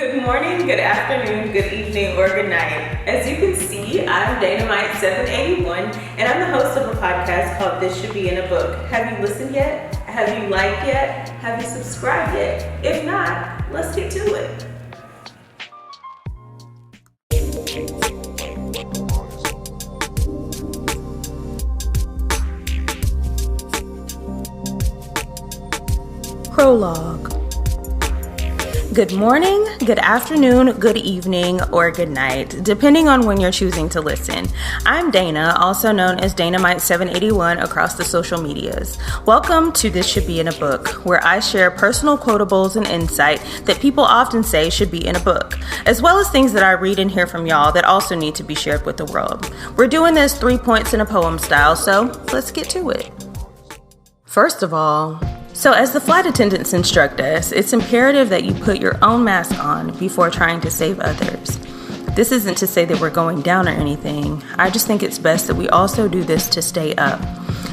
Good morning, good afternoon, good evening, or good night. As you can see, I'm Dynamite781, and I'm the host of a podcast called This Should Be in a Book. Have you listened yet? Have you liked yet? Have you subscribed yet? If not, let's get to it. Prologue. Good morning, good afternoon, good evening, or good night, depending on when you're choosing to listen. I'm Dana, also known as Dynamite781 across the social medias. Welcome to This Should Be in a Book, where I share personal quotables and insight that people often say should be in a book, as well as things that I read and hear from y'all that also need to be shared with the world. We're doing this 3 points in a poem style, so let's get to it. First of all, so as the flight attendants instruct us, it's imperative that you put your own mask on before trying to save others. This isn't to say that we're going down or anything. I just think it's best that we also do this to stay up.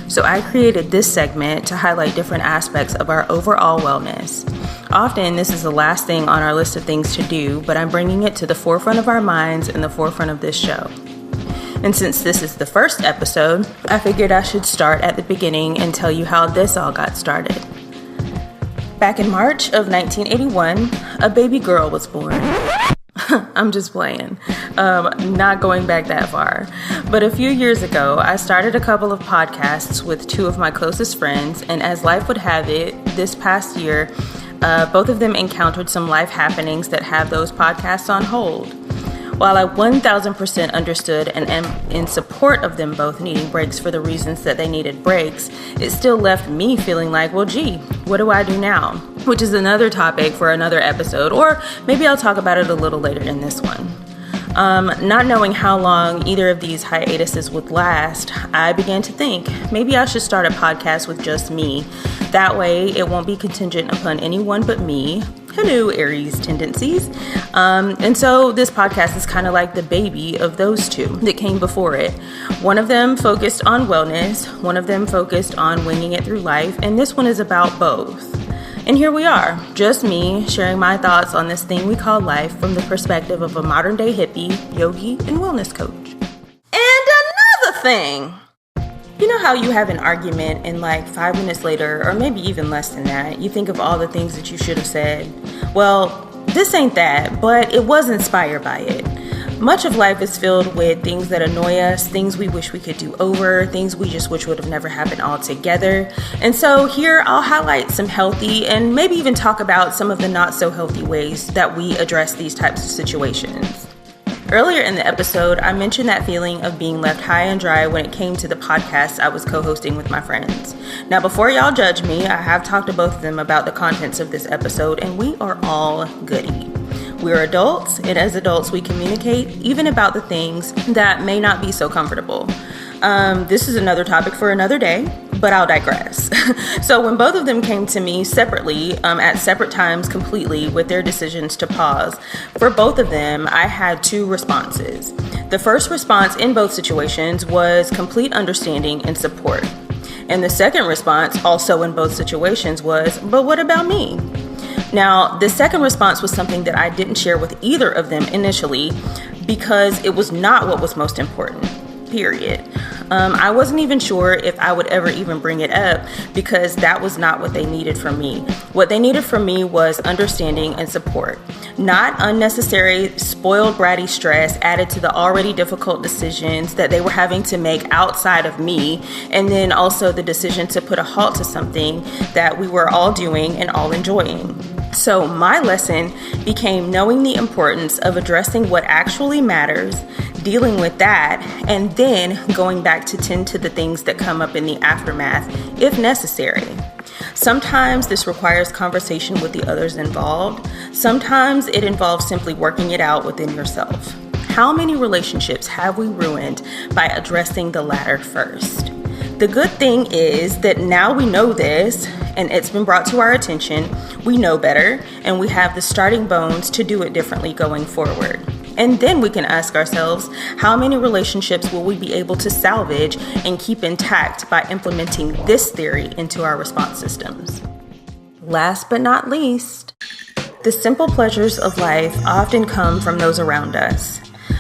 So I created this segment to highlight different aspects of our overall wellness. Often this is the last thing on our list of things to do, but I'm bringing it to the forefront of our minds and the forefront of this show. And since this is the first episode, I figured I should start at the beginning and tell you how this all got started. Back in March of 1981, a baby girl was born. I'm just playing. Not going back that far. But a few years ago, I started a couple of podcasts with two of my closest friends, and as life would have it, this past year, both of them encountered some life happenings that have those podcasts on hold. While I 1000% understood and am in support of them both needing breaks for the reasons that they needed breaks, it still left me feeling like, well, gee, what do I do now? Which is another topic for another episode, or maybe I'll talk about it a little later in this one. Not knowing how long either of these hiatuses would last, I began to think maybe I should start a podcast with just me. That way it won't be contingent upon anyone but me. Hello, Aries tendencies. And so this podcast is kind of like the baby of those two that came before it. One of them focused on wellness, one of them focused on winging it through life, and this one is about both. And here we are, just me sharing my thoughts on this thing we call life from the perspective of a modern day hippie, yogi, and wellness coach. And another thing. You know how you have an argument and like 5 minutes later, or maybe even less than that, you think of all the things that you should have said? Well, this ain't that, but it was inspired by it. Much of life is filled with things that annoy us, things we wish we could do over, things we just wish would have never happened altogether. And so here I'll highlight some healthy and maybe even talk about some of the not so healthy ways that we address these types of situations. Earlier in the episode, I mentioned that feeling of being left high and dry when it came to the podcast I was co-hosting with my friends. Now, before y'all judge me, I have talked to both of them about the contents of this episode, and we are all goody. We're adults, and as adults, we communicate even about the things that may not be so comfortable. This is another topic for another day, but I'll digress. So when both of them came to me separately, at separate times completely with their decisions to pause, for both of them, I had two responses. The first response in both situations was complete understanding and support. And the second response, also in both situations, was, but what about me? Now, the second response was something that I didn't share with either of them initially because it was not what was most important. Period. I wasn't even sure if I would ever even bring it up because that was not what they needed from me. What they needed from me was understanding and support, not unnecessary, spoiled, bratty stress added to the already difficult decisions that they were having to make outside of me, and then also the decision to put a halt to something that we were all doing and all enjoying. So my lesson became knowing the importance of addressing what actually matters, dealing with that, and then going back to tend to the things that come up in the aftermath, if necessary. Sometimes this requires conversation with the others involved. Sometimes it involves simply working it out within yourself. How many relationships have we ruined by addressing the latter first? The good thing is that now we know this, and it's been brought to our attention, we know better, and we have the starting bones to do it differently going forward. And then we can ask ourselves, how many relationships will we be able to salvage and keep intact by implementing this theory into our response systems? Last but not least, The simple pleasures of life often come from those around us.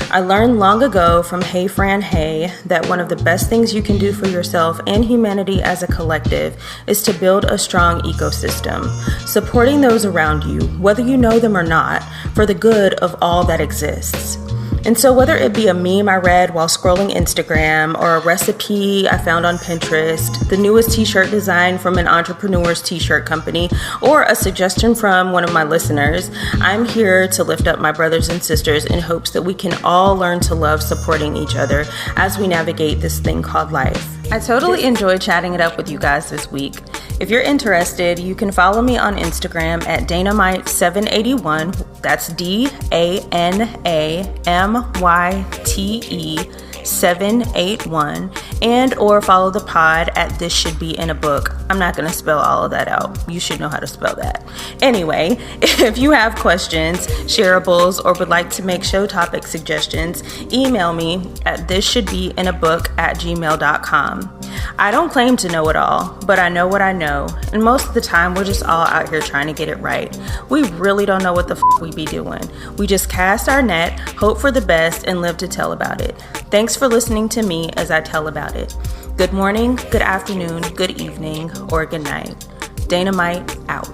I learned long ago from Hey Fran Hey that one of the best things you can do for yourself and humanity as a collective is to build a strong ecosystem, supporting those around you, whether you know them or not, for the good of all that exists. And so whether it be a meme I read while scrolling Instagram or a recipe I found on Pinterest, the newest t-shirt design from an entrepreneur's t-shirt company, or a suggestion from one of my listeners, I'm here to lift up my brothers and sisters in hopes that we can all learn to love supporting each other as we navigate this thing called life. I totally enjoyed chatting it up with you guys this week. If you're interested, you can follow me on Instagram at Danamite781. That's DANAMYTE781, and or follow the pod at This Should Be in a Book. I'm not going to spell all of that out. You should know how to spell that. Anyway, if you have questions, shareables, or would like to make show topic suggestions, email me at thisshouldbeinabook@gmail.com. I don't claim to know it all, but I know what I know, and most of the time we're just all out here trying to get it right. We really don't know what the we be doing. We just cast our net, hope for the best, and live to tell about it. Thanks for listening to me as I tell about it. Good morning, good afternoon, good evening, or good night. Danamite out.